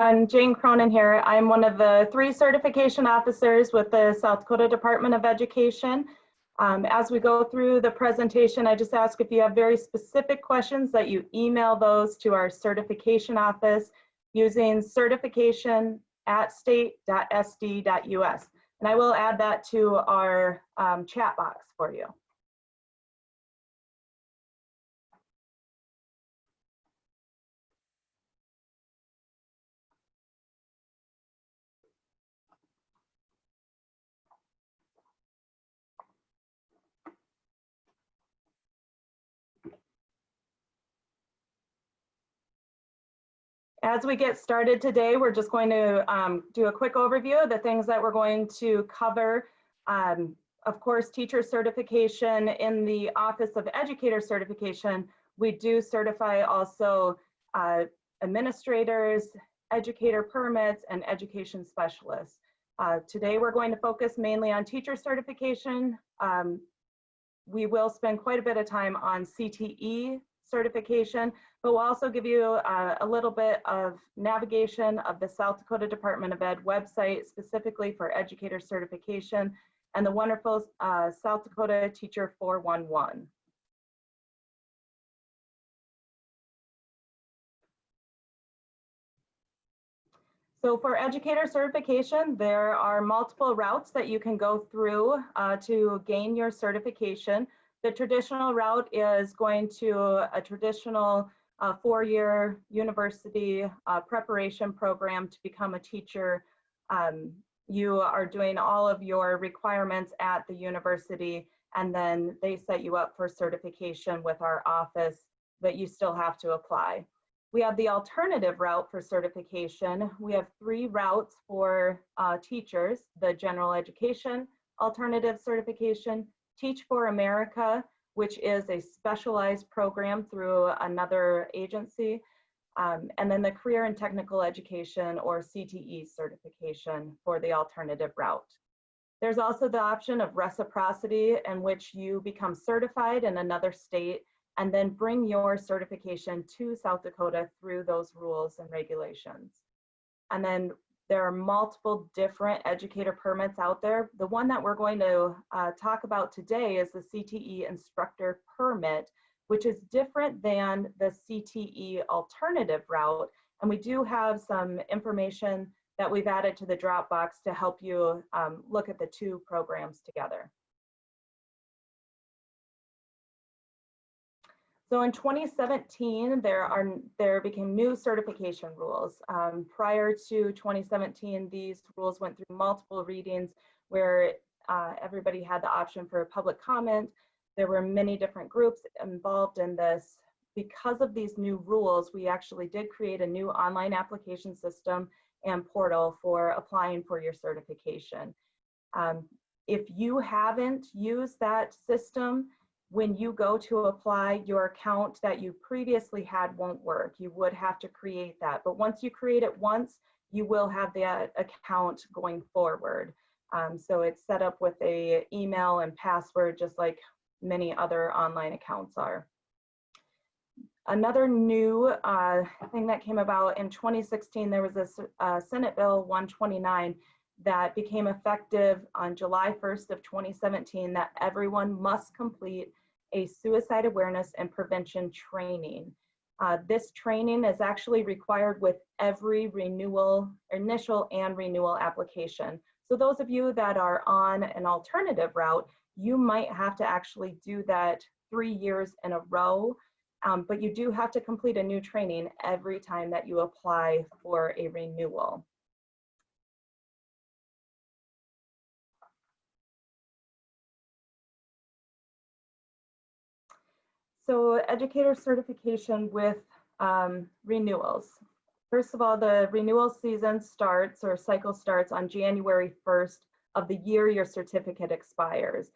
I'm Jane Cronin here. I'm one of the 3 certification officers with the South Dakota Department of Education. As we go through the presentation, I just ask if you have very specific questions that you email those to our certification office using certification@state.sd.us. And I will add that to our chat box for you. As we get started today, we're just going to do a quick overview of the things that we're going to cover. Of course, teacher certification. In the Office of Educator certification, we do certify also administrators, educator permits, and education specialists. Today, we're going to focus mainly on teacher certification. We will spend quite a bit of time on CTE certification, but we'll also give you a little bit of navigation of the South Dakota Department of Ed website specifically for educator certification and the wonderful South Dakota Teacher 411. So for educator certification, there are multiple routes that you can go through to gain your certification. The traditional route is going to a traditional 4-year university preparation program to become a teacher. You are doing all of your requirements at the university, and then they set you up for certification with our office, but you still have to apply. We have the alternative route for certification. We have 3 routes for teachers: the general education alternative certification, Teach for America, which is a specialized program through another agency, and then the career and technical education, or CTE certification, for the alternative route. There's also the option of reciprocity, in which you become certified in another state and then bring your certification to South Dakota through those rules and regulations. And then there are multiple different educator permits out there. The one that we're going to talk about today is the CTE instructor permit, which is different than the CTE alternative route. And we do have some information that we've added to the Dropbox to help you look at the 2 programs together. So in 2017, there became new certification rules. Prior to 2017, these rules went through multiple readings where everybody had the option for public comment. There were many different groups involved in this. Because of these new rules, we actually did create a new online application system and portal for applying for your certification. If you haven't used that system, when you go to apply, your account that you previously had won't work. You would have to create that. But once you create it once, you will have that account going forward. So it's set up with an email and password, just like many other online accounts are. Another new thing that came about in 2016, there was a Senate Bill 129 that became effective on July 1st of 2017, that everyone must complete a suicide awareness and prevention training. This training is actually required with every renewal, initial and renewal application. So those of you that are on an alternative route, you might have to actually do that 3 years in a row, but you do have to complete a new training every time that you apply for a renewal. So educator certification with renewals. First of all, the renewal season starts, or cycle starts, on January 1st of the year your certificate expires.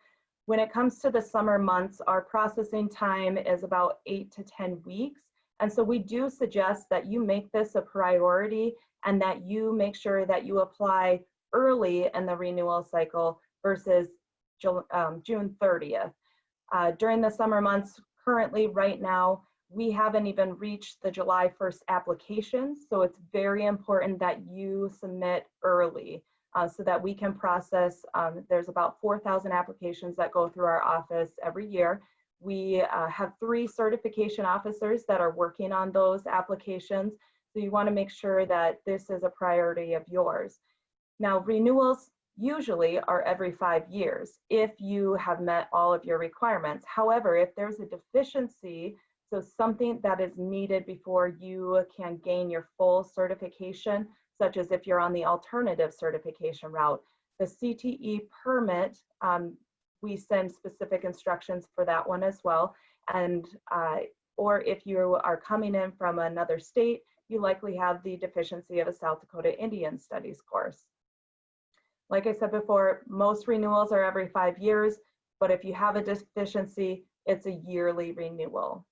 When it comes to the summer months, our processing time is about 8 to 10 weeks. And so we do suggest that you make this a priority and that you make sure that you apply early in the renewal cycle versus June 30th. During the summer months, currently right now, we haven't even reached the July 1st applications, so it's very important that you submit early so that we can process. There's about 4,000 applications that go through our office every year. We have 3 certification officers that are working on those applications, so you want to make sure that this is a priority of yours. Now, renewals usually are every 5 years if you have met all of your requirements. However, if there's a deficiency, so something that is needed before you can gain your full certification, such as if you're on the alternative certification route, the CTE permit, we send specific instructions for that one as well. And or if you are coming in from another state, you likely have the deficiency of a South Dakota Indian Studies course. Like I said before, most renewals are every 5 years, but if you have a deficiency, it's a yearly renewal.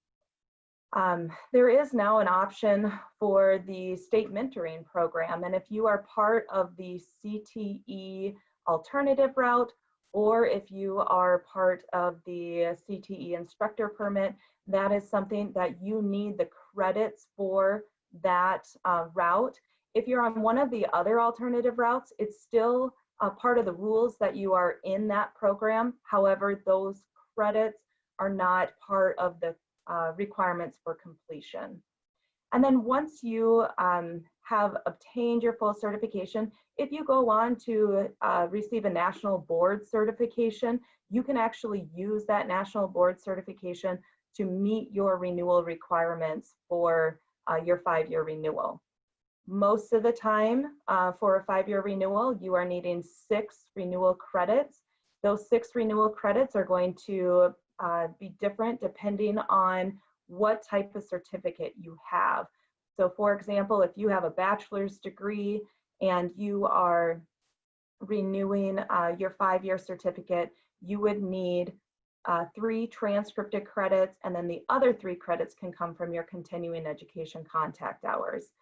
There is now an option for the state mentoring program, and if you are part of the CTE alternative route, or if you are part of the CTE instructor permit, that is something that you need the credits for that route. If you're on one of the other alternative routes, it's still part of the rules that you are in that program. However, those credits are not part of the requirements for completion. And then once you have obtained your full certification, if you go on to receive a national board certification, you can actually use that national board certification to meet your renewal requirements for your 5-year renewal. Most of the time for a 5-year renewal, you are needing 6 renewal credits. Those 6 renewal credits are going to be different depending on what type of certificate you have. So for example, if you have a bachelor's degree and you are renewing your 5-year certificate, you would need 3 transcripted credits, and then the other 3 credits can come from your continuing education contact hours.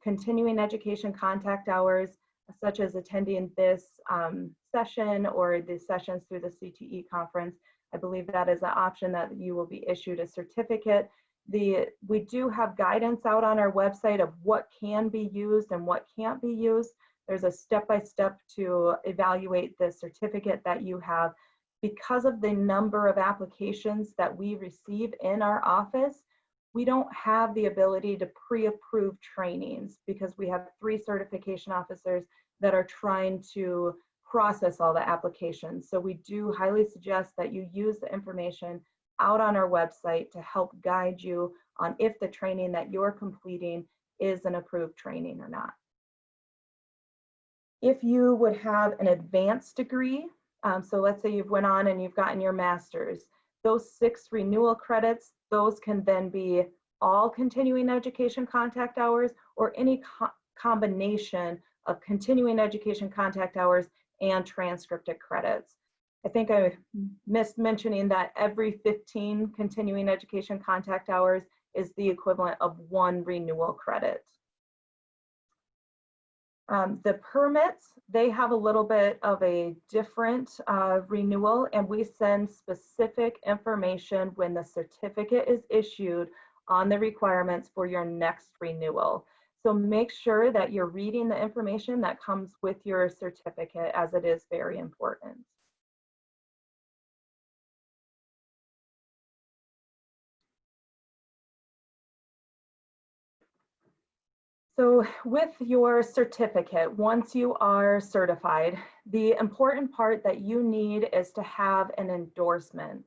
Continuing education contact hours, such as attending this session or the sessions through the CTE conference, I believe that is an option that you will be issued a certificate. We do have guidance out on our website of what can be used and what can't be used. There's a step-by-step to evaluate the certificate that you have. Because of the number of applications that we receive in our office, we don't have the ability to pre-approve trainings because we have 3 certification officers that are trying to process all the applications. So we do highly suggest that you use the information out on our website to help guide you on if the training that you're completing is an approved training or not. If you would have an advanced degree, so let's say you've went on and you've gotten your master's, those 6 renewal credits, those can then be all continuing education contact hours or any combination of continuing education contact hours and transcripted credits. I think I missed mentioning that every 15 continuing education contact hours is the equivalent of 1 renewal credit. The permits, they have a little bit of a different renewal, and we send specific information when the certificate is issued on the requirements for your next renewal. So make sure that you're reading the information that comes with your certificate, as it is very important. So with your certificate, once you are certified, the important part that you need is to have an endorsement.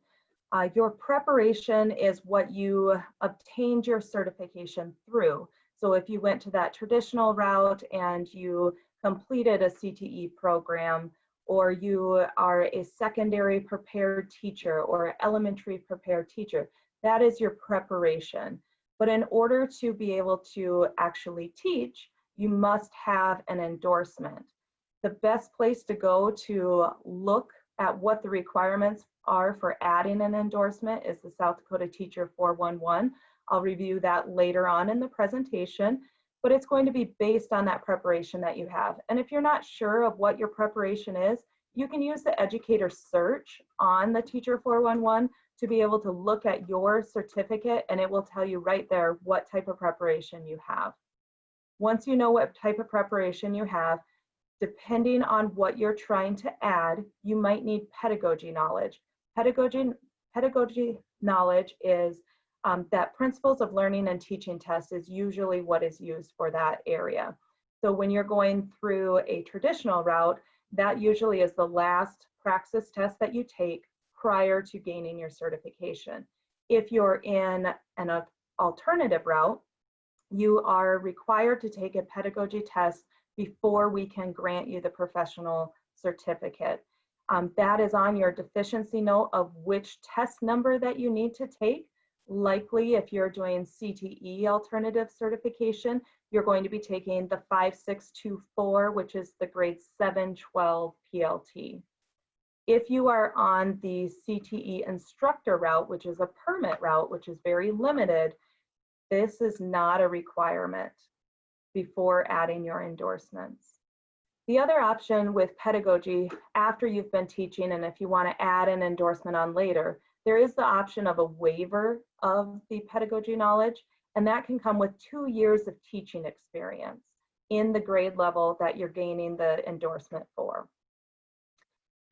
Your preparation is what you obtained your certification through. So if you went to that traditional route and you completed a CTE program, or you are a secondary prepared teacher or elementary prepared teacher, that is your preparation. But in order to be able to actually teach, you must have an endorsement. The best place to go to look at what the requirements are for adding an endorsement is the South Dakota Teacher 411. I'll review that later on in the presentation, but it's going to be based on that preparation that you have. And if you're not sure of what your preparation is, you can use the Educator search on the Teacher 411 to be able to look at your certificate, and it will tell you right there what type of preparation you have. Once you know what type of preparation you have, depending on what you're trying to add, you might need pedagogy knowledge. Pedagogy knowledge is that principles of learning and teaching test is usually what is used for that area. So when you're going through a traditional route, that usually is the last praxis test that you take prior to gaining your certification. If you're in an alternative route, you are required to take a pedagogy test before we can grant you the professional certificate. That is on your deficiency note of which test number that you need to take. Likely, if you're doing CTE alternative certification, you're going to be taking the 5624, which is the grade 712 PLT. If you are on the CTE instructor route, which is a permit route, which is very limited, this is not a requirement before adding your endorsements. The other option with pedagogy, after you've been teaching, and if you want to add an endorsement on later, there is the option of a waiver of the pedagogy knowledge, and that can come with 2 years of teaching experience in the grade level that you're gaining the endorsement for.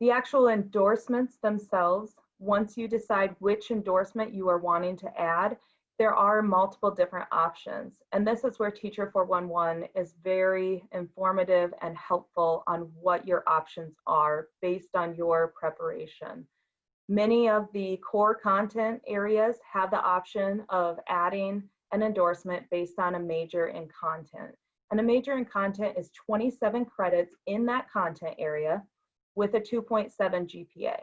The actual endorsements themselves, once you decide which endorsement you are wanting to add, there are multiple different options. And this is where Teacher 411 is very informative and helpful on what your options are based on your preparation. Many of the core content areas have the option of adding an endorsement based on a major in content. And a major in content is 27 credits in that content area with a 2.7 GPA.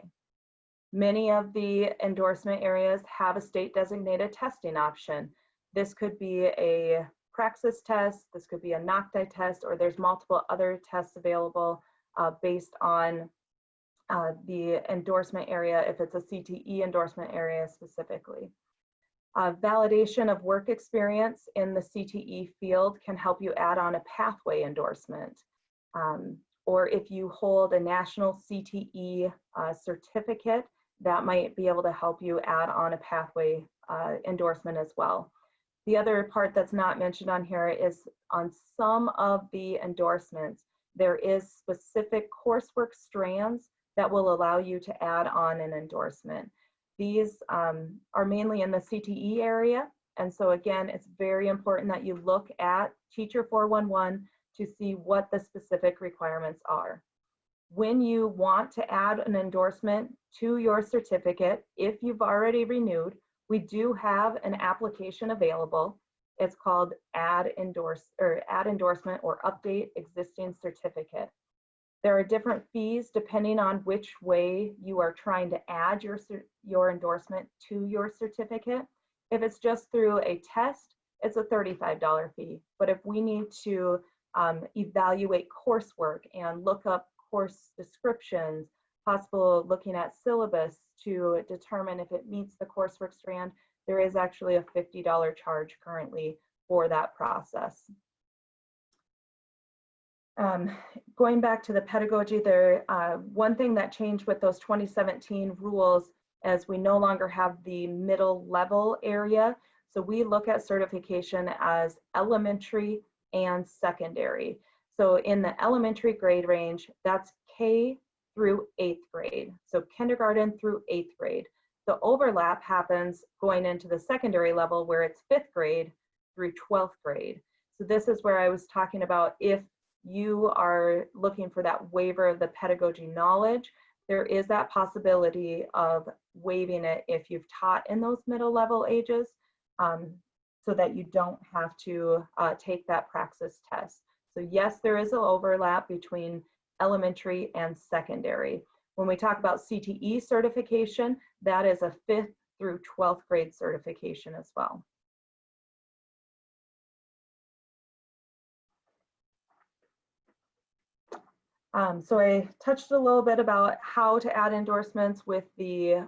Many of the endorsement areas have a state designated testing option. This could be a praxis test, this could be a NOCTI test, or there's multiple other tests available based on the endorsement area, if it's a CTE endorsement area specifically. Validation of work experience in the CTE field can help you add on a pathway endorsement. Or if you hold a national CTE certificate, that might be able to help you add on a pathway endorsement as well. The other part that's not mentioned on here is on some of the endorsements, there is specific coursework strands that will allow you to add on an endorsement. These are mainly in the CTE area. And so again, it's very important that you look at Teacher 411 to see what the specific requirements are. When you want to add an endorsement to your certificate, if you've already renewed, we do have an application available. It's called Add Endorsement or Update Existing Certificate. There are different fees depending on which way you are trying to add your endorsement to your certificate. If it's just through a test, it's a $35 fee. But if we need to evaluate coursework and look up course descriptions, possible looking at syllabus to determine if it meets the coursework strand, there is actually a $50 charge currently for that process. Going back to the pedagogy, one thing that changed with those 2017 rules is we no longer have the middle level area. So we look at certification as elementary and secondary. So in the elementary grade range, that's K through 8th grade. So kindergarten through 8th grade. The overlap happens going into the secondary level where it's 5th grade through 12th grade. So this is where I was talking about if you are looking for that waiver of the pedagogy knowledge, there is that possibility of waiving it if you've taught in those middle level ages so that you don't have to take that praxis test. So yes, there is an overlap between elementary and secondary. When we talk about CTE certification, that is a 5th through 12th grade certification as well. So I touched a little bit about how to add endorsements with the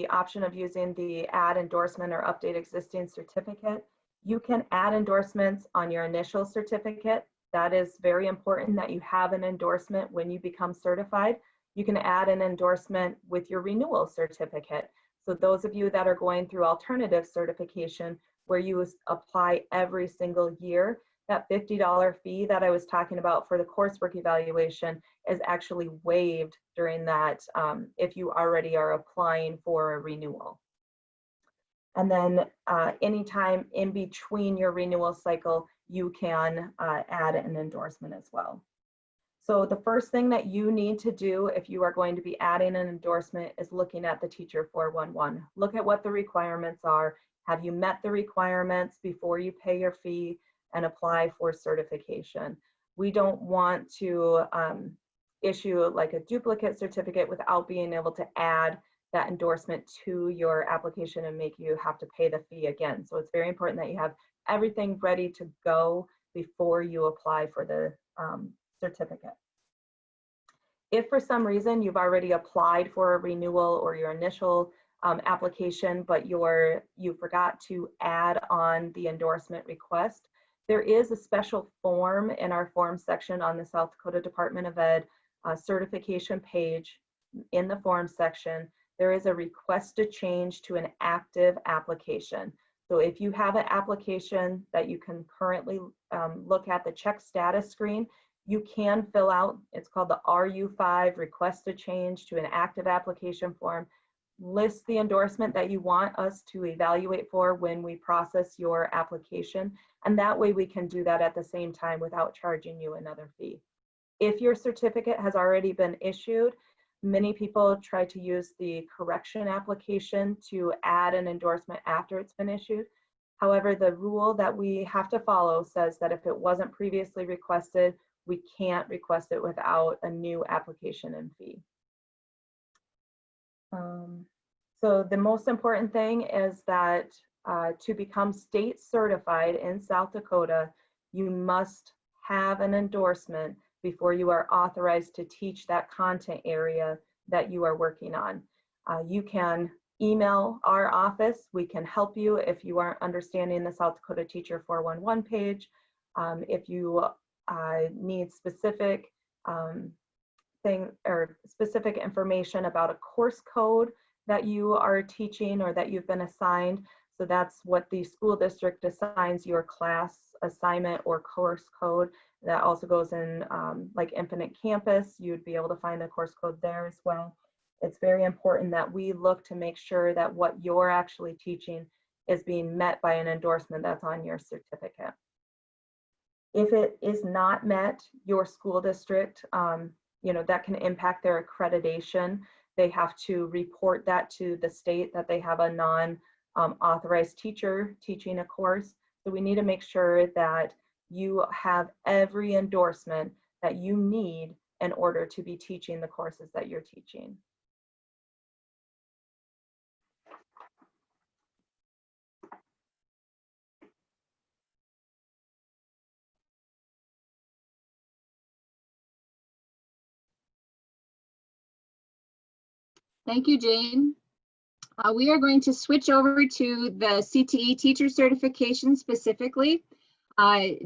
option of using the add endorsement or update existing certificate. You can add endorsements on your initial certificate. That is very important that you have an endorsement when you become certified. You can add an endorsement with your renewal certificate. So those of you that are going through alternative certification, where you apply every single year, that $50 fee that I was talking about for the coursework evaluation is actually waived during that if you already are applying for a renewal. And then anytime in between your renewal cycle, you can add an endorsement as well. So the first thing that you need to do if you are going to be adding an endorsement is looking at the Teacher 411. Look at what the requirements are. Have you met the requirements before you pay your fee and apply for certification? We don't want to issue like a duplicate certificate without being able to add that endorsement to your application and make you have to pay the fee again. So it's very important that you have everything ready to go before you apply for the certificate. If for some reason you've already applied for a renewal or your initial application, but you forgot to add on the endorsement request, there is a special form in our form section on the South Dakota Department of Ed certification page. In the form section, there is a request to change to an active application. So if you have an application that you can currently look at the check status screen, you can fill out, it's called the RU5 request to change to an active application form. List the endorsement that you want us to evaluate for when we process your application. And that way we can do that at the same time without charging you another fee. If your certificate has already been issued, many people try to use the correction application to add an endorsement after it's been issued. However, the rule that we have to follow says that if it wasn't previously requested, we can't request it without a new application and fee. So the most important thing is that to become state certified in South Dakota, you must have an endorsement before you are authorized to teach that content area that you are working on. You can email our office. We can help you if you aren't understanding the South Dakota Teacher 411 page. If you need specific specific information about a course code that you are teaching or that you've been assigned. So that's what the school district assigns your class assignment or course code. That also goes in like Infinite Campus. You'd be able to find the course code there as well. It's very important that we look to make sure that what you're actually teaching is being met by an endorsement that's on your certificate. If it is not met, your school district, that can impact their accreditation. They have to report that to the state that they have a non-authorized teacher teaching a course. So we need to make sure that you have every endorsement that you need in order to be teaching the courses that you're teaching. Thank you, Jane. We are going to switch over to the CTE teacher certification specifically.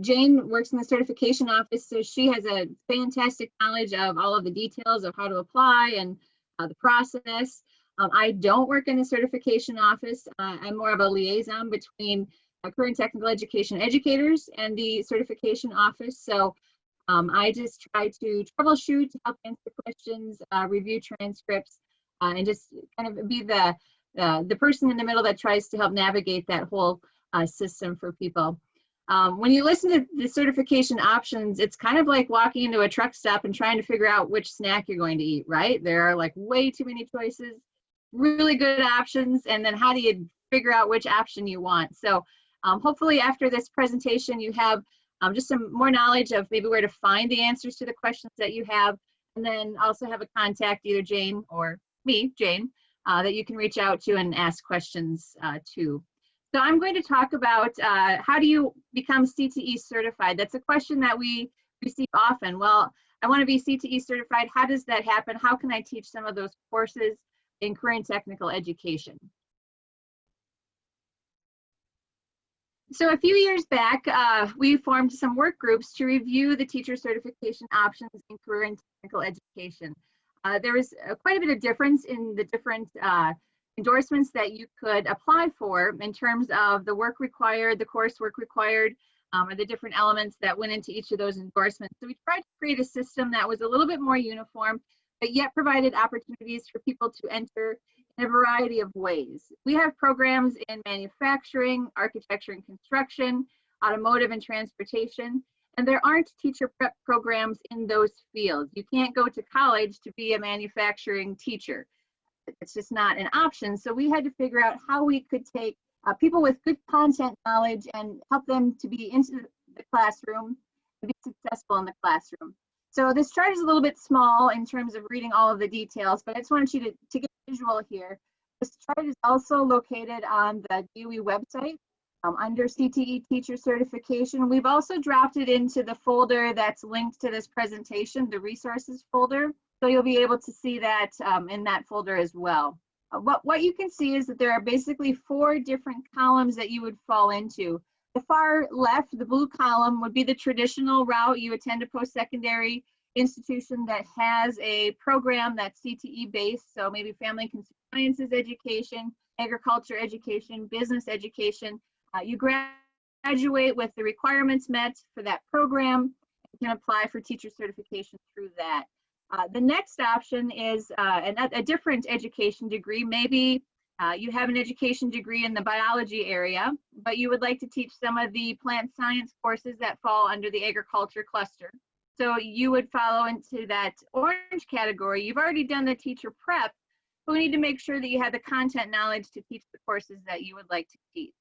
Jane works in the certification office, so she has a fantastic knowledge of all of the details of how to apply and the process. I don't work in the certification office. I'm more of a liaison between current technical education educators and the certification office. So I just try to troubleshoot, help answer questions, review transcripts, and just kind of be the person in the middle that tries to help navigate that whole system for people. When you listen to the certification options, it's kind of like walking into a truck stop and trying to figure out which snack you're going to eat, right? There are like way too many choices, really good options, and then how do you figure out which option you want? So hopefully after this presentation, you have just some more knowledge of maybe where to find the answers to the questions that you have, and then also have a contact, either Jane or me, Jane, that you can reach out to and ask questions to. So I'm going to talk about how do you become CTE certified? That's a question that we receive often. Well, I want to be CTE certified. How does that happen? How can I teach some of those courses in current technical education? So a few years back, we formed some work groups to review the teacher certification options in current technical education. There was quite a bit of difference in the different endorsements that you could apply for in terms of the work required, the coursework required, or the different elements that went into each of those endorsements. So we tried to create a system that was a little bit more uniform, but yet provided opportunities for people to enter in a variety of ways. We have programs in manufacturing, architecture and construction, automotive and transportation, and there aren't teacher prep programs in those fields. You can't go to college to be a manufacturing teacher. It's just not an option. So we had to figure out how we could take people with good content knowledge and help them to be into the classroom, to be successful in the classroom. So this chart is a little bit small in terms of reading all of the details, but I just wanted you to get a visual here. This chart is also located on the DOE website under CTE Teacher Certification. We've also dropped it into the folder that's linked to this presentation, the resources folder. So you'll be able to see that in that folder as well. What you can see is that there are basically 4 different columns that you would fall into. The far left, the blue column, would be the traditional route. You attend a post-secondary institution that has a program that's CTE based, so maybe family and consumer sciences education, agriculture education, business education. You graduate with the requirements met for that program. You can apply for teacher certification through that. The next option is a different education degree. Maybe you have an education degree in the biology area, but you would like to teach some of the plant science courses that fall under the agriculture cluster. So you would follow into that orange category. You've already done the teacher prep, but we need to make sure that you have the content knowledge to teach the courses that you would like to teach.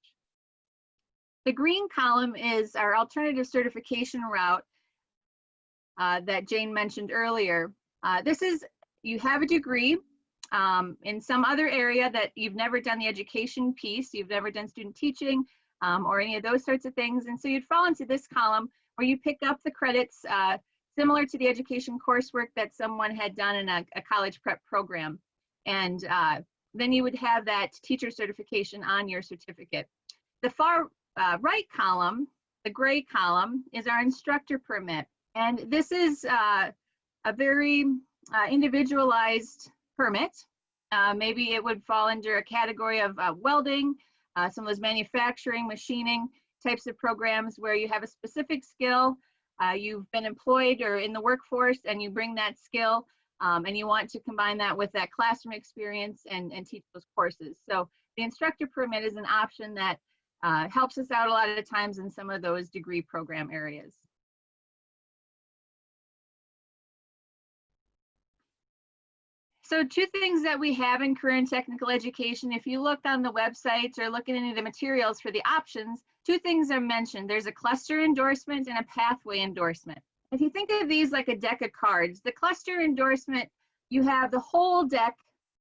The green column is our alternative certification route that Jane mentioned earlier. This is, you have a degree in some other area that you've never done the education piece, you've never done student teaching or any of those sorts of things. And so you'd fall into this column where you pick up the credits similar to the education coursework that someone had done in a college prep program. And then you would have that teacher certification on your certificate. The far right column, the gray column, is our instructor permit. And this is a very individualized permit. Maybe it would fall under a category of welding, some of those manufacturing, machining types of programs where you have a specific skill, you've been employed or in the workforce, and you bring that skill and you want to combine that with that classroom experience and teach those courses. So the instructor permit is an option that helps us out a lot of the times in some of those degree program areas. So 2 things that we have in career and technical education, if you looked on the websites or look at any of the materials for the options, 2 things are mentioned. There's a cluster endorsement and a pathway endorsement. If you think of these like a deck of cards, the cluster endorsement, you have the whole deck.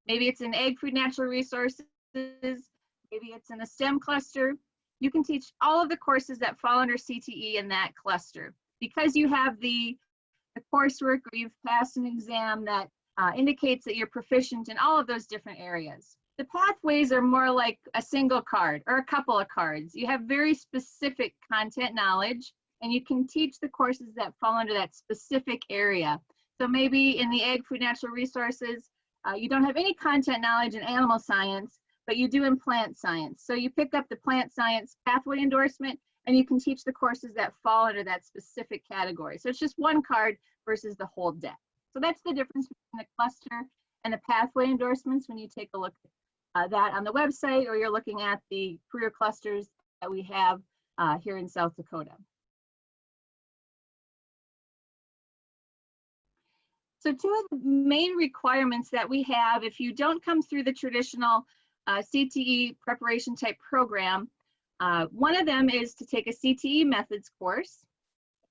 Maybe it's in ag, food, natural resources, maybe it's in a STEM cluster. You can teach all of the courses that fall under CTE in that cluster. Because you have the coursework or you've passed an exam that indicates that you're proficient in all of those different areas. The pathways are more like a single card or a couple of cards. You have very specific content knowledge and you can teach the courses that fall under that specific area. So maybe in the ag, food, natural resources, you don't have any content knowledge in animal science, but you do in plant science. So you pick up the plant science pathway endorsement and you can teach the courses that fall under that specific category. So it's just one card versus the whole deck. So that's the difference between the cluster and the pathway endorsements when you take a look at that on the website or you're looking at the career clusters that we have here in South Dakota. So 2 of the main requirements that we have if you don't come through the traditional CTE preparation type program, one of them is to take a CTE Methods course.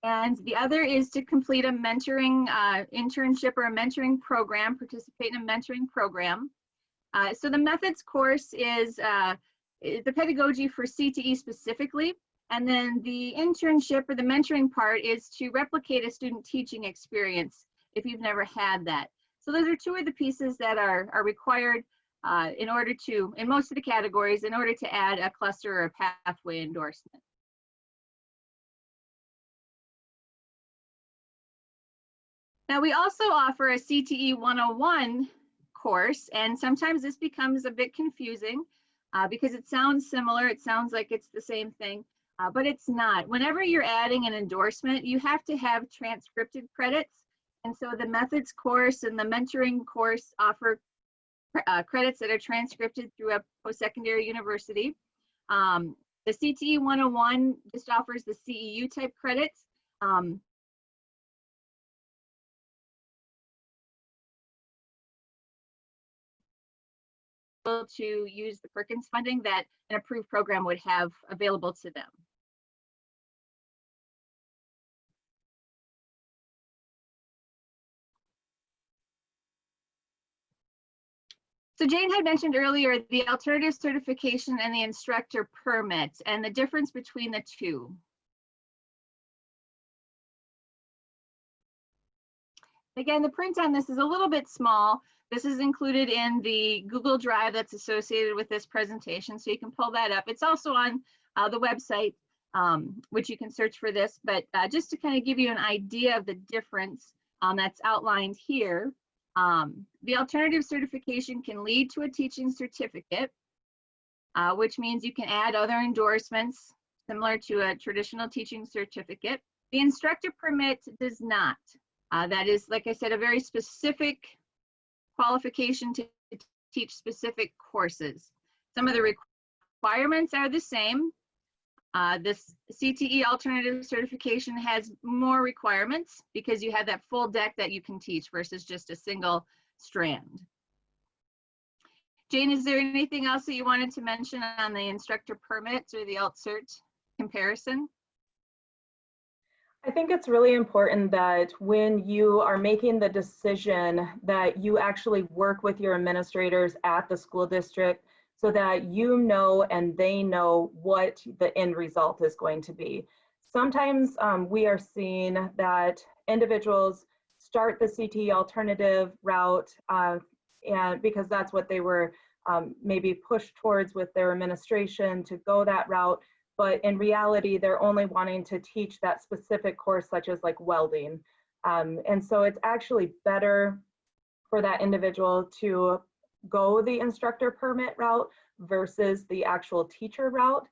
And the other is to complete a mentoring internship or a mentoring program, participate in a mentoring program. So the methods course is the pedagogy for CTE specifically. And then the internship or the mentoring part is to replicate a student teaching experience if you've never had that. So those are 2 of the pieces that are required in order to, in most of the categories, in order to add a cluster or a pathway endorsement. Now we also offer a CTE 101 course, and sometimes this becomes a bit confusing because it sounds similar. It sounds like it's the same thing, but it's not. Whenever you're adding an endorsement, you have to have transcripted credits. And so the methods course and the mentoring course offer credits that are transcripted through a post-secondary university. The CTE 101 just offers the CEU type credits. To use the Perkins funding that an approved program would have available to them. So Jane had mentioned earlier the alternative certification and the instructor permit and the difference between the two. Again, the print on this is a little bit small. This is included in the Google Drive that's associated with this presentation, so you can pull that up. It's also on the website, which you can search for this, but just to kind of give you an idea of the difference that's outlined here. The alternative certification can lead to a teaching certificate, which means you can add other endorsements similar to a traditional teaching certificate. The instructor permit does not. That is, like I said, a very specific qualification to teach specific courses. Some of the requirements are the same. This CTE alternative certification has more requirements because you have that full deck that you can teach versus just a single strand. Jane, is there anything else that you wanted to mention on the instructor permits or the alt-cert comparison? I think it's really important that when you are making the decision that you actually work with your administrators at the school district so that you know and they know what the end result is going to be. Sometimes we are seeing that individuals start the CTE alternative route and because that's what they were maybe pushed towards with their administration to go that route. But in reality, they're only wanting to teach that specific course, such as like welding. And so it's actually better for that individual to go the instructor permit route versus the actual teacher route.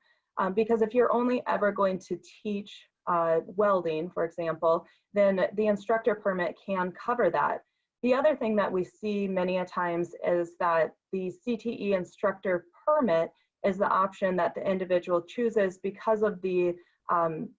Because if you're only ever going to teach welding, for example, then the instructor permit can cover that. The other thing that we see many a times is that the CTE instructor permit is the option that the individual chooses because of the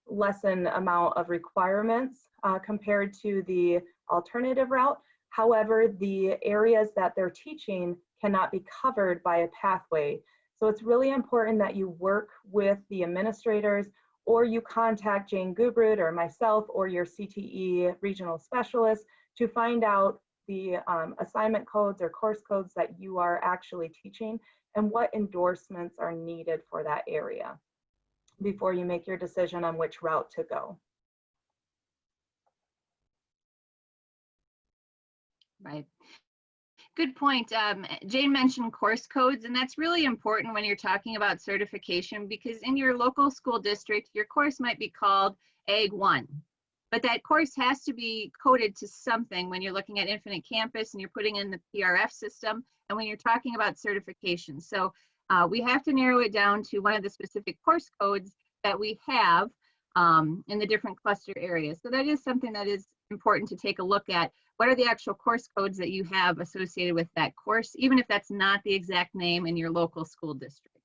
lesson amount of requirements compared to the alternative route. However, the areas that they're teaching cannot be covered by a pathway. So it's really important that you work with the administrators or you contact Jane Gubrud or myself or your CTE regional specialist to find out the assignment codes or course codes that you are actually teaching and what endorsements are needed for that area before you make your decision on which route to go. Right. Good point. Jane mentioned course codes, and that's really important when you're talking about certification because in your local school district, your course might be called Ag 1. But that course has to be coded to something when you're looking at Infinite Campus and you're putting in the PRF system and when you're talking about certification. So we have to narrow it down to one of the specific course codes that we have in the different cluster areas. So that is something that is important to take a look at. What are the actual course codes that you have associated with that course, even if that's not the exact name in your local school district?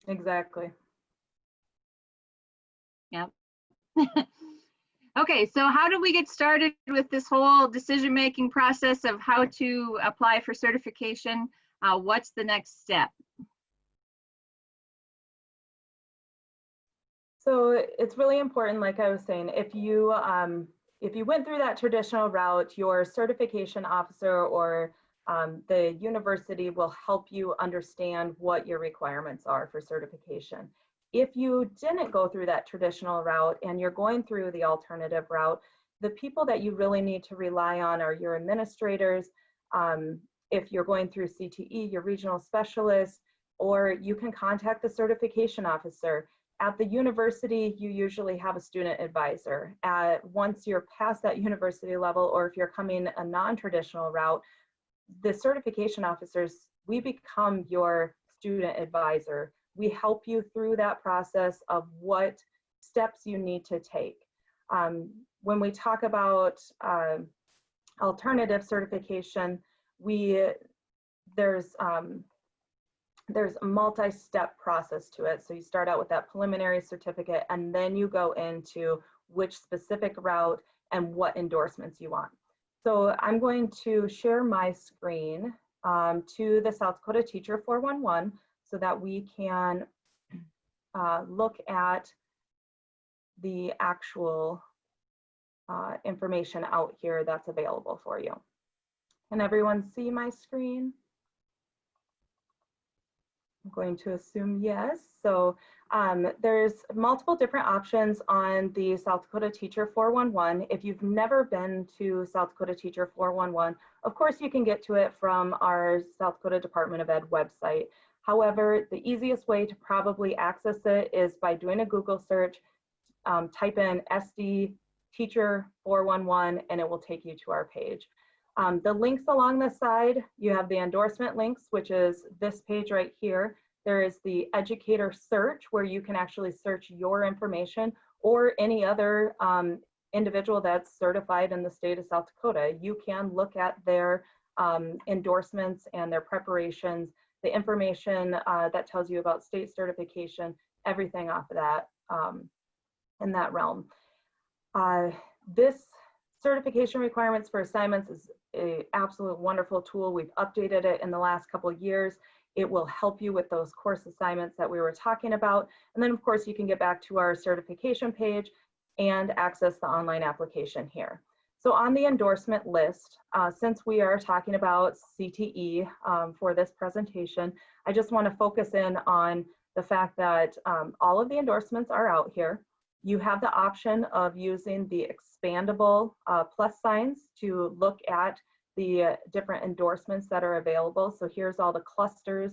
Exactly. Yep. Okay, so how do we get started with this whole decision-making process of how to apply for certification? What's the next step? So it's really important, like I was saying, if you went through that traditional route, your certification officer or the university will help you understand what your requirements are for certification. If you didn't go through that traditional route and you're going through the alternative route, the people that you really need to rely on are your administrators. If you're going through CTE, your regional specialist, or you can contact the certification officer. At the university, you usually have a student advisor. Once you're past that university level, or if you're coming a non-traditional route, the certification officers, we become your student advisor. We help you through that process of what steps you need to take. When we talk about alternative certification, there's a multi-step process to it. So you start out with that preliminary certificate, and then you go into which specific route and what endorsements you want. So I'm going to share my screen to the South Dakota Teacher 411 so that we can look at the actual information out here that's available for you. Can everyone see my screen? I'm going to assume yes. So there's multiple different options on the South Dakota Teacher 411. If you've never been to South Dakota Teacher 411, of course you can get to it from our South Dakota Department of Ed website. However, the easiest way to probably access it is by doing a Google search, type in SD Teacher 411, and it will take you to our page. The links along the side, you have the endorsement links, which is this page right here. There is the Educator search, where you can actually search your information or any other individual that's certified in the state of South Dakota. You can look at their endorsements and their preparations, the information that tells you about state certification, everything off of that in that realm. This certification requirements for assignments is an absolute wonderful tool. We've updated it in the last couple of years. It will help you with those course assignments that we were talking about. And then of course you can get back to our certification page and access the online application here. So on the endorsement list, since we are talking about CTE for this presentation, I just want to focus in on the fact that all of the endorsements are out here. You have the option of using the expandable plus signs to look at the different endorsements that are available. So here's all the clusters.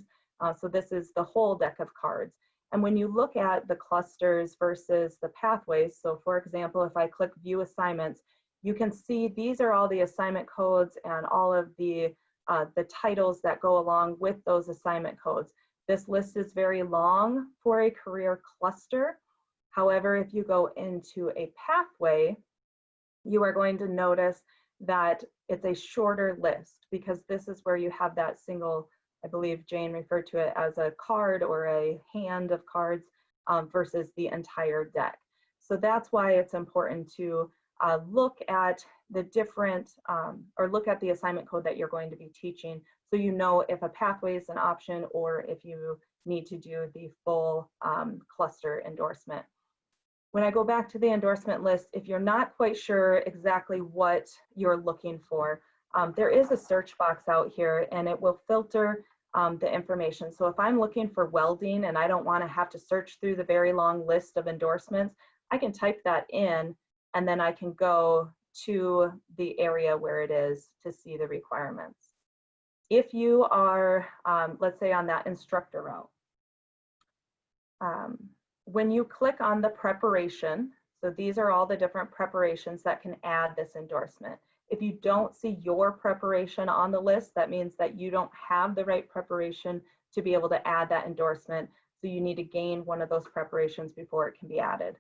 So this is the whole deck of cards. And when you look at the clusters versus the pathways, so for example, if I click view assignments, you can see these are all the assignment codes and all of the titles that go along with those assignment codes. This list is very long for a career cluster. However, if you go into a pathway, you are going to notice that it's a shorter list, because this is where you have that single, I believe Jane referred to it as a card or a hand of cards versus the entire deck. So that's why it's important to look at the different, or look at the assignment code that you're going to be teaching, so you know if a pathway is an option or if you need to do the full cluster endorsement. When I go back to the endorsement list, if you're not quite sure exactly what you're looking for, there is a search box out here and it will filter the information. So if I'm looking for welding and I don't want to have to search through the very long list of endorsements, I can type that in and then I can go to the area where it is to see the requirements. If you are, let's say on that instructor route, when you click on the preparation, so these are all the different preparations that can add this endorsement. If you don't see your preparation on the list, that means that you don't have the right preparation to be able to add that endorsement. So you need to gain one of those preparations before it can be added.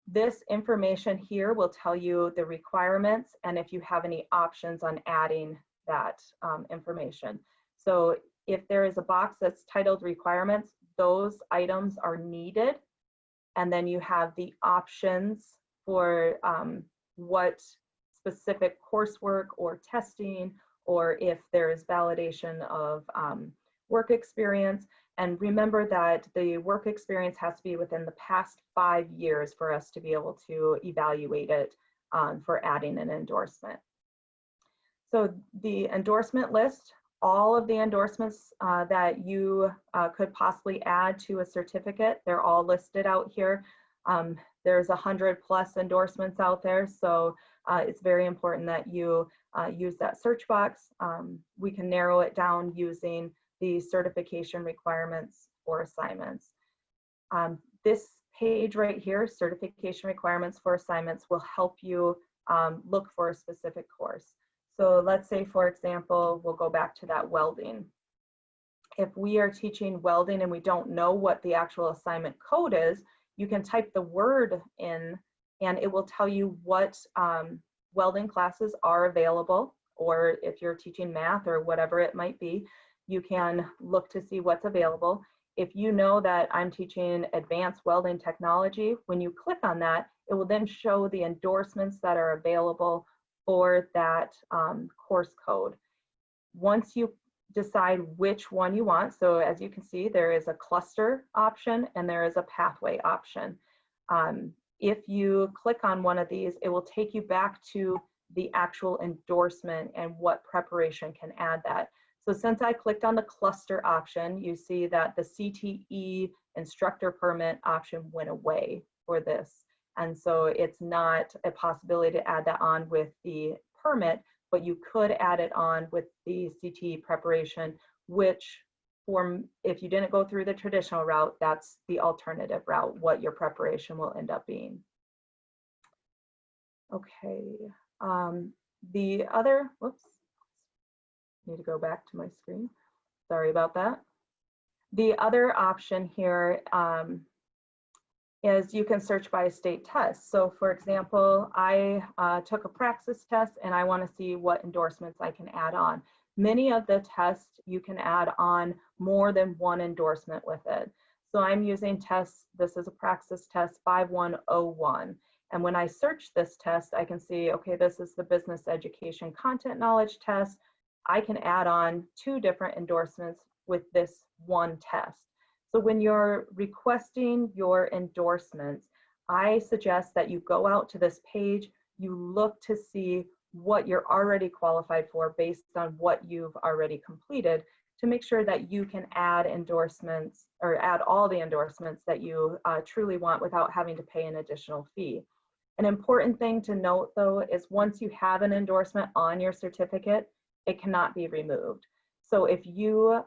This information here will tell you the requirements and if you have any options on adding that information. So if there is a box that's titled requirements, those items are needed. And then you have the options for what specific coursework or testing, or if there is validation of work experience. And remember that the work experience has to be within the past 5 years for us to be able to evaluate it for adding an endorsement. So the endorsement list, all of the endorsements that you could possibly add to a certificate, they're all listed out here. There's 100+ endorsements out there, so it's very important that you use that search box. We can narrow it down using the certification requirements for assignments. This page right here, certification requirements for assignments, will help you look for a specific course. So let's say, for example, we'll go back to that welding. If we are teaching welding and we don't know what the actual assignment code is, you can type the word in and it will tell you what welding classes are available, or if you're teaching math or whatever it might be, you can look to see what's available. If you know that I'm teaching advanced welding technology, when you click on that, it will then show the endorsements that are available for that course code. Once you decide which one you want, so as you can see, there is a cluster option and there is a pathway option. If you click on one of these, it will take you back to the actual endorsement and what preparation can add that. So since I clicked on the cluster option, you see that the CTE instructor permit option went away for this. And so it's not a possibility to add that on with the permit, but you could add it on with the CTE preparation, which if you didn't go through the traditional route, that's the alternative route, what your preparation will end up being. Okay, the other, whoops, need to go back to my screen. Sorry about that. The other option here is you can search by a state test. So for example, I took a praxis test and I want to see what endorsements I can add on. Many of the tests you can add on more than one endorsement with it. So I'm using tests, this is a praxis test 5101. And when I search this test, I can see, okay, this is the business education content knowledge test. I can add on 2 different endorsements with this one test. So when you're requesting your endorsements, I suggest that you go out to this page, you look to see what you're already qualified for based on what you've already completed to make sure that you can add endorsements or add all the endorsements that you truly want without having to pay an additional fee. An important thing to note though is once you have an endorsement on your certificate, it cannot be removed. So if you,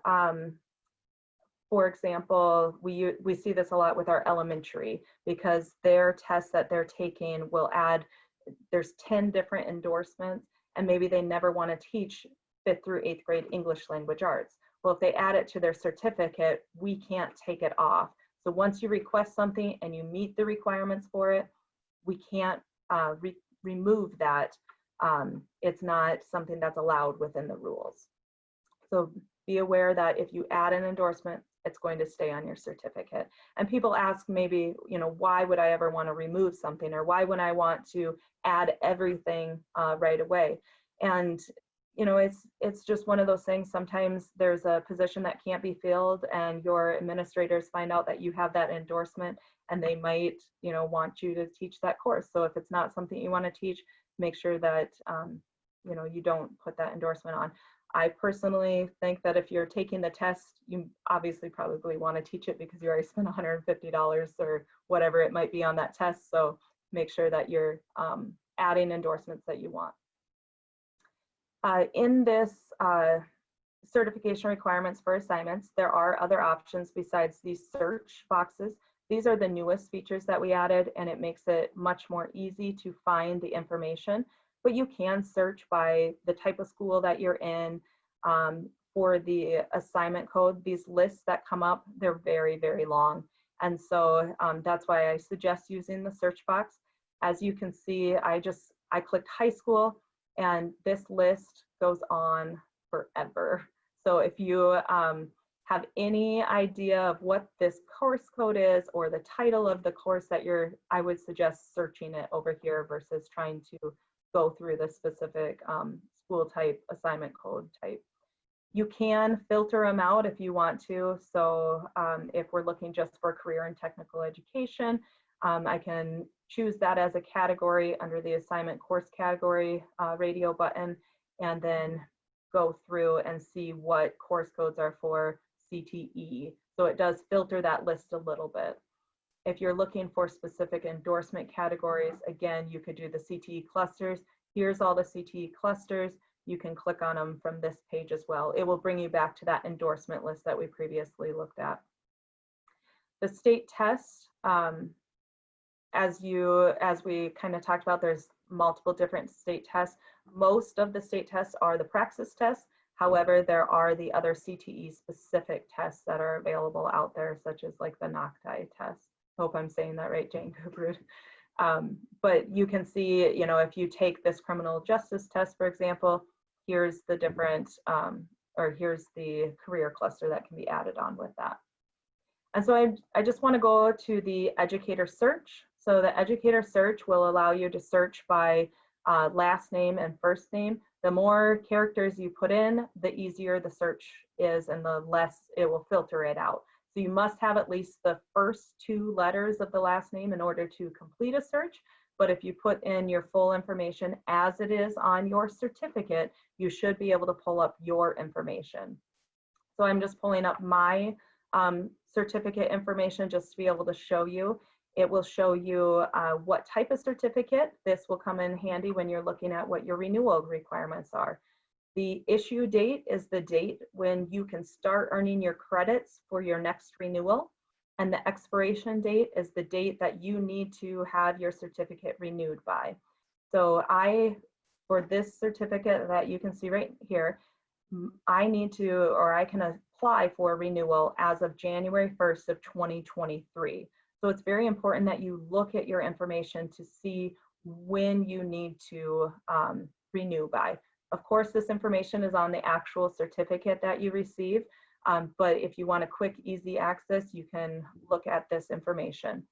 for example, we see this a lot with our elementary because their tests that they're taking will add, there's 10 different endorsements and maybe they never want to teach 5th through 8th grade English language arts. Well, if they add it to their certificate, we can't take it off. So once you request something and you meet the requirements for it, we can't remove that. It's not something that's allowed within the rules. So be aware that if you add an endorsement, it's going to stay on your certificate. And people ask maybe, you know, why would I ever want to remove something, or why would I want to add everything right away? And you know, it's just one of those things. Sometimes there's a position that can't be filled and your administrators find out that you have that endorsement and they might, you know, want you to teach that course. So if it's not something you want to teach, make sure that, you know, you don't put that endorsement on. I personally think that if you're taking the test, you obviously probably want to teach it because you already spent $150 or whatever it might be on that test. So make sure that you're adding endorsements that you want. In this certification requirements for assignments, there are other options besides these search boxes. These are the newest features that we added, and it makes it much more easy to find the information. But you can search by the type of school that you're in. For the assignment code, these lists that come up, they're very, very long. And so that's why I suggest using the search box. As you can see, I clicked high school, and this list goes on forever. So if you have any idea of what this course code is or the title of the course that I would suggest searching it over here versus trying to go through the specific school type, assignment code type. You can filter them out if you want to. So if we're looking just for career and technical education, I can choose that as a category under the assignment course category radio button, and then go through and see what course codes are for CTE. So it does filter that list a little bit. If you're looking for specific endorsement categories, again, you could do the CTE clusters. Here's all the CTE clusters. You can click on them from this page as well. It will bring you back to that endorsement list that we previously looked at. The state tests, as we kind of talked about, there's multiple different state tests. Most of the state tests are the praxis tests. However, there are the other CTE specific tests that are available out there, such as like the NOCTI test. Hope I'm saying that right, Jane Cooperud. But you can see, you know, if you take this criminal justice test, for example, here's the different, or here's the career cluster that can be added on with that. And so I just want to go to the educator search. So the educator search will allow you to search by last name and first name. The more characters you put in, the easier the search is and the less it will filter it out. So you must have at least the first 2 letters of the last name in order to complete a search. But if you put in your full information as it is on your certificate, you should be able to pull up your information. So I'm just pulling up my certificate information just to be able to show you. It will show you what type of certificate. This will come in handy when you're looking at what your renewal requirements are. The issue date is the date when you can start earning your credits for your next renewal. And the expiration date is the date that you need to have your certificate renewed by. So for this certificate that you can see right here, I need to, or I can apply for renewal as of January 1st of 2023. So it's very important that you look at your information to see when you need to renew by. Of course, this information is on the actual certificate that you receive, but if you want a quick, easy access, you can look at this information.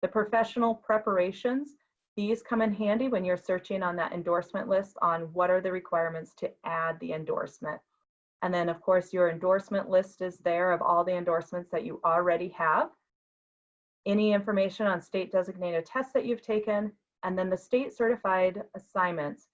The professional preparations, these come in handy when you're searching on that endorsement list on what are the requirements to add the endorsement. And then of course your endorsement list is there of all the endorsements that you already have. Any information on state designated tests that you've taken, and then the state certified assignments.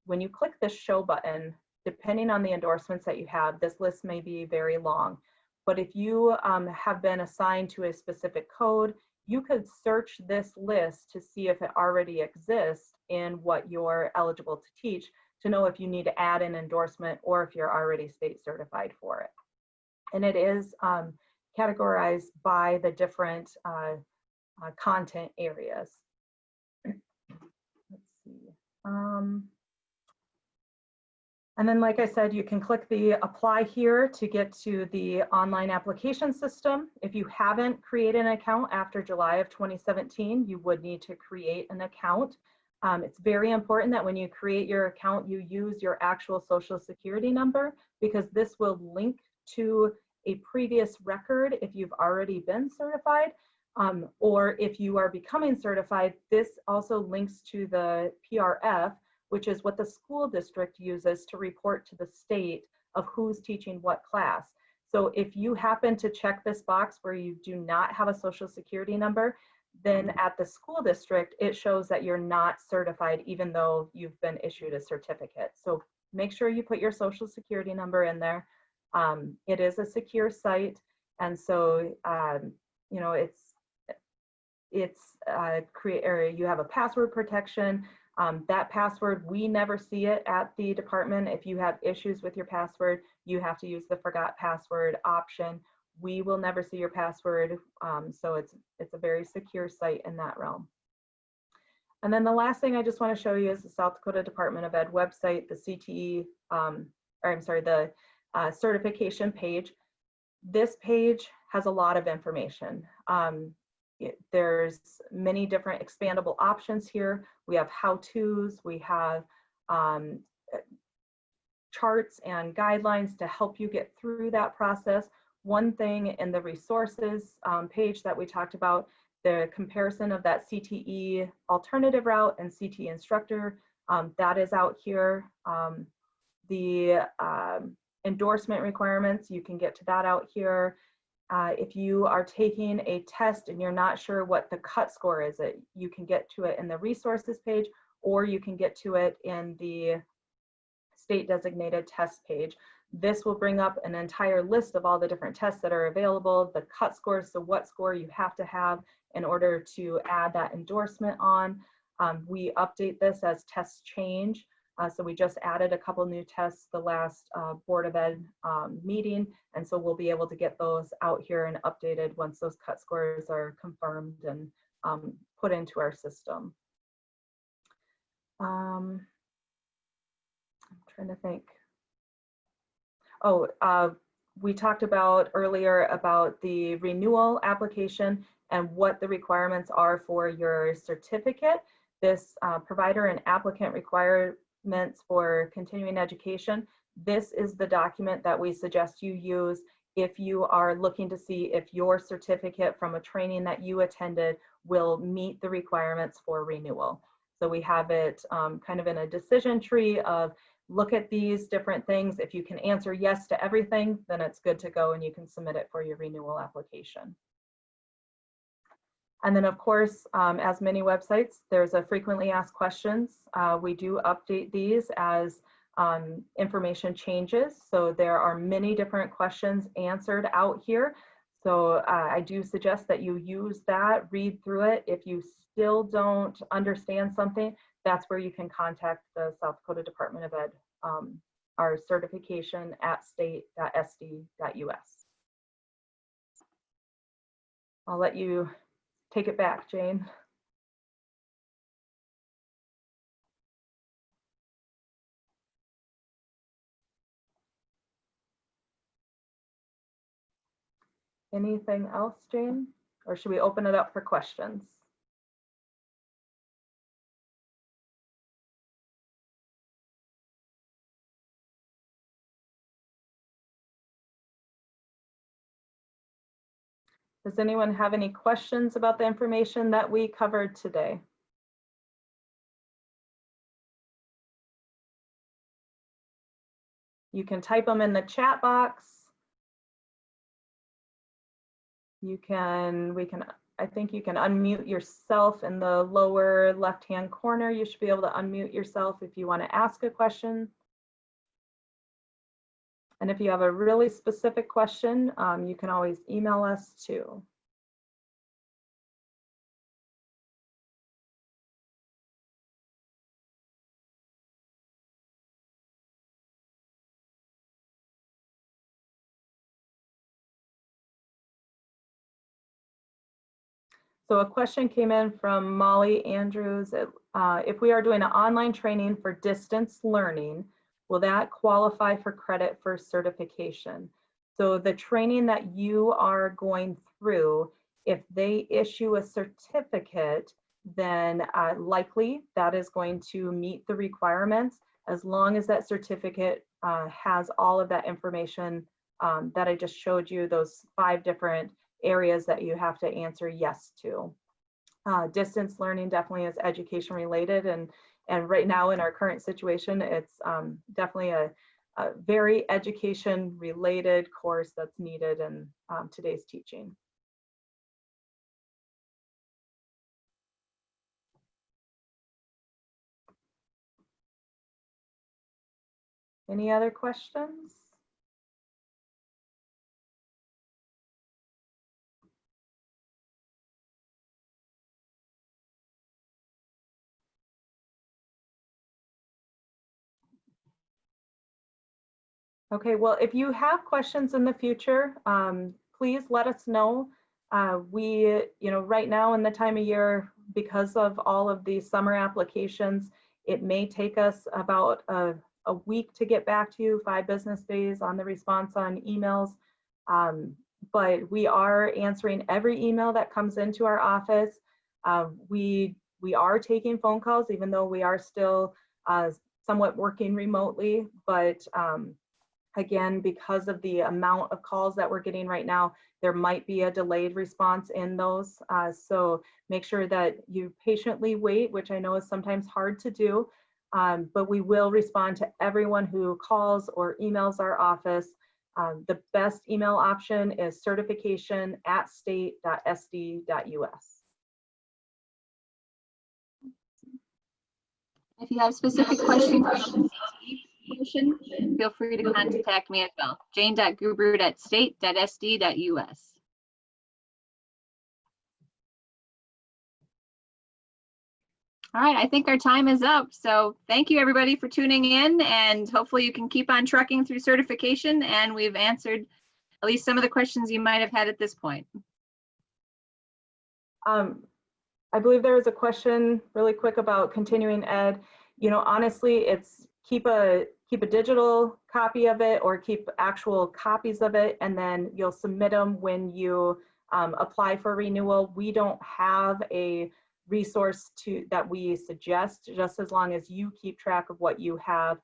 When you click the show button, depending on the endorsements that you have, this list may be very long. But if you have been assigned to a specific code, you could search this list to see if it already exists in what you're eligible to teach, to know if you need to add an endorsement or if you're already state certified for it. And it is categorized by the different content areas. Let's see. And then, like I said, you can click the apply here to get to the online application system. If you haven't created an account after July of 2017, you would need to create an account. It's very important that when you create your account, you use your actual social security number, because this will link to a previous record if you've already been certified, or if you are becoming certified. This also links to the PRF, which is what the school district uses to report to the state of who's teaching what class. So if you happen to check this box where you do not have a social security number, then at the school district, it shows that you're not certified even though you've been issued a certificate. So make sure you put your social security number in there. It is a secure site, and so you know, you have a password protection. That password, we never see it at the department. If you have issues with your password, you have to use the forgot password option. We will never see your password, so it's a very secure site in that realm. And then the last thing I just want to show you is the South Dakota Department of Ed website, the CTE, the certification page. This page has a lot of information. There's many different expandable options here. We have how-tos, we have charts and guidelines to help you get through that process. One thing in the resources page that we talked about, the comparison of that CTE alternative route and CTE instructor, that is out here. The endorsement requirements, you can get to that out here. If you are taking a test and you're not sure what the cut score is, you can get to it in the resources page, or you can get to it in the state designated test page. This will bring up an entire list of all the different tests that are available, the cut scores, so what score you have to have in order to add that endorsement on. We update this as tests change. So we just added a couple new tests the last Board of Ed meeting, and so we'll be able to get those out here and updated once those cut scores are confirmed and put into our system. I'm trying to think. Oh, we talked about earlier about the renewal application and what the requirements are for your certificate. This provider and applicant requirements for continuing education. This is the document that we suggest you use if you are looking to see if your certificate from a training that you attended will meet the requirements for renewal. So we have it kind of in a decision tree of look at these different things. If you can answer yes to everything, then it's good to go and you can submit it for your renewal application. And then of course, as many websites, there's a frequently asked questions. We do update these as information changes. So there are many different questions answered out here. So I do suggest that you use that, read through it. If you still don't understand something, that's where you can contact the South Dakota Department of Ed, our certification at state.sd.us. I'll let you take it back, Jane. Anything else, Jane? Or should we open it up for questions? Does anyone have any questions about the information that we covered today? You can type them in the chat box. I think you can unmute yourself in the lower left-hand corner. You should be able to unmute yourself if you want to ask a question. And if you have a really specific question, you can always email us too. So a question came in from Molly Andrews. If we are doing an online training for distance learning, will that qualify for credit for certification? So the training that you are going through, if they issue a certificate, then likely that is going to meet the requirements as long as that certificate has all of that information that I just showed you, those 5 different areas that you have to answer yes to. Distance learning definitely is education related, and right now in our current situation, it's definitely a very education related course that's needed in today's teaching. Any other questions? Okay, well, if you have questions in the future, please let us know. Right now in the time of year, because of all of these summer applications, it may take us about a week to get back to you, 5 business days on the response on emails. But we are answering every email that comes into our office. We are taking phone calls, even though we are still somewhat working remotely, but again, because of the amount of calls that we're getting right now, there might be a delayed response in those. So make sure that you patiently wait, which I know is sometimes hard to do, but we will respond to everyone who calls or emails our office. The best email option is certification@state.sd.us. If you have specific questions, feel free to contact me as well. jane.grubert@state.sd.us. All right, I think our time is up. So thank you everybody for tuning in, and hopefully you can keep on trucking through certification, and we've answered at least some of the questions you might have had at this point. I believe there was a question really quick about continuing ed. you know, honestly, it's keep a digital copy of it or keep actual copies of it, and then you'll submit them when you apply for renewal. We don't have a resource that we suggest, just as long as you keep track of what you have.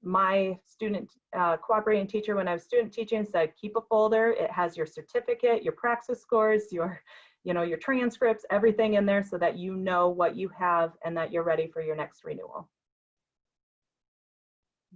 My student cooperating teacher, when I was student teaching, said keep a folder. It has your certificate, your praxis scores, your your transcripts, everything in there, so that you know what you have and that you're ready for your next renewal.